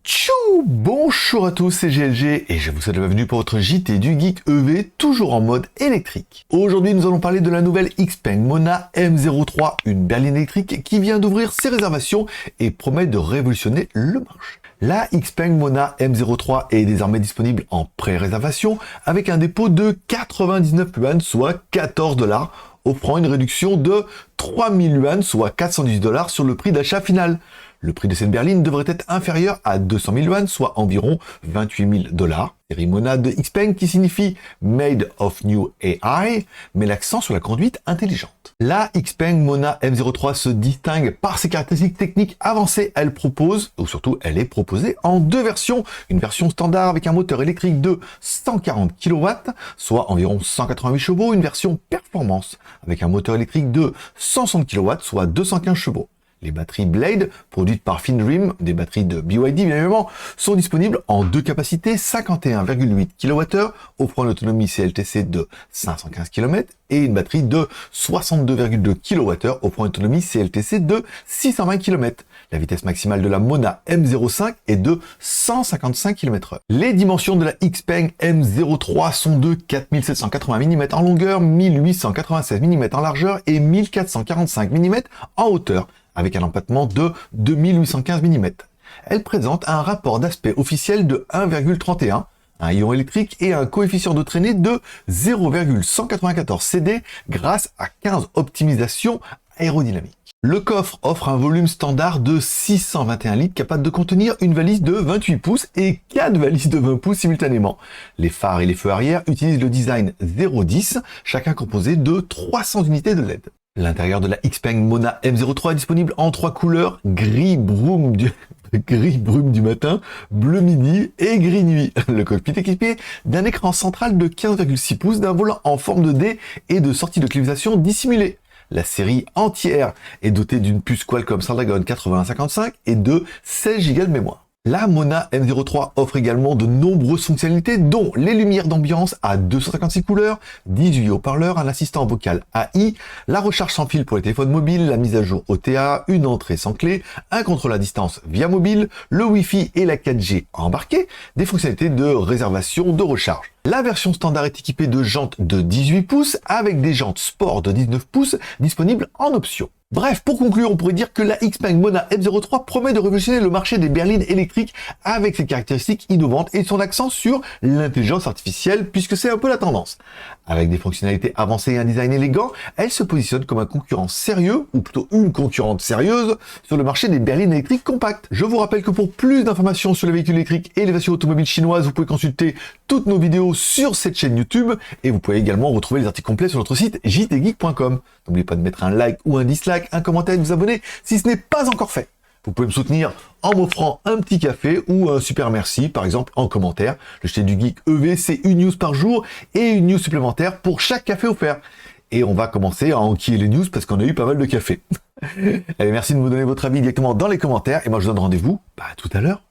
Tchou! Bonjour à tous, c'est GLG et je vous souhaite la bienvenue pour votre JT du Geek EV, toujours en mode électrique. Aujourd'hui, nous allons parler de la nouvelle XPeng Mona M03, une berline électrique qui vient d'ouvrir ses réservations et promet de révolutionner le marché. La XPeng Mona M03 est désormais disponible en pré-réservation avec un dépôt de 99 yuan, soit 14 $, offrant une réduction de 3000 yuan, soit 418 $ sur le prix d'achat final. Le prix de cette berline devrait être inférieur à 200 000 yuan, soit environ 28 000 $. Série Mona de XPeng qui signifie Made of New AI, met l'accent sur la conduite intelligente. La XPeng Mona M03 se distingue par ses caractéristiques techniques avancées. Elle propose, ou surtout elle est proposée en deux versions. Une version standard avec un moteur électrique de 140 kW, soit environ 188 chevaux. Une version performance avec un moteur électrique de 160 kW, soit 215 chevaux. Les batteries Blade, produites par Findream, des batteries de BYD bien évidemment, sont disponibles en deux capacités, 51,8 kWh, offrant une autonomie CLTC de 515 km, et une batterie de 62,2 kWh, offrant une autonomie CLTC de 620 km. La vitesse maximale de la Mona M05 est de 155 km/h. Les dimensions de la XPeng M03 sont de 4780 mm en longueur, 1896 mm en largeur et 1445 mm en hauteur, avec un empattement de 2815 mm. Elle présente un rapport d'aspect officiel de 1,31, un ion électrique et un coefficient de traînée de 0,194 CD grâce à 15 optimisations aérodynamiques. Le coffre offre un volume standard de 621 litres capable de contenir une valise de 28 pouces et 4 valises de 20 pouces simultanément. Les phares et les feux arrière utilisent le design 010, chacun composé de 300 unités de LED. L'intérieur de la XPeng Mona M03 est disponible en trois couleurs, gris brume du matin, bleu midi et gris nuit. Le cockpit est équipé d'un écran central de 15,6 pouces, d'un volant en forme de D et de sorties de climatisation dissimulées. La série entière est dotée d'une puce Qualcomm Snapdragon 8155 et de 16 Go de mémoire. La Mona M03 offre également de nombreuses fonctionnalités, dont les lumières d'ambiance à 256 couleurs, 18 haut-parleurs, un assistant vocal AI, la recharge sans fil pour les téléphones mobiles, la mise à jour OTA, une entrée sans clé, un contrôle à distance via mobile, le Wi-Fi et la 4G embarqués, des fonctionnalités de réservation de recharge. La version standard est équipée de jantes de 18 pouces avec des jantes sport de 19 pouces disponibles en option. Bref, pour conclure, on pourrait dire que la XPeng Mona M03 promet de révolutionner le marché des berlines électriques avec ses caractéristiques innovantes et son accent sur l'intelligence artificielle puisque c'est un peu la tendance. Avec des fonctionnalités avancées et un design élégant, elle se positionne comme un concurrent sérieux, ou plutôt une concurrente sérieuse, sur le marché des berlines électriques compactes. Je vous rappelle que pour plus d'informations sur les véhicules électriques et les voitures automobiles chinoises, vous pouvez consulter toutes nos vidéos sur cette chaîne YouTube et vous pouvez également retrouver les articles complets sur notre site jtgeek.com. N'oubliez pas de mettre un like ou un dislike, un commentaire et de vous abonner si ce n'est pas encore fait. Vous pouvez me soutenir en m'offrant un petit café ou un super merci, par exemple en commentaire. Le JT du Geek EV, c'est une news par jour et une news supplémentaire pour chaque café offert. Et on va commencer à enquiller les news parce qu'on a eu pas mal de café. Allez, merci de me donner votre avis directement dans les commentaires et moi je vous donne rendez-vous à tout à l'heure.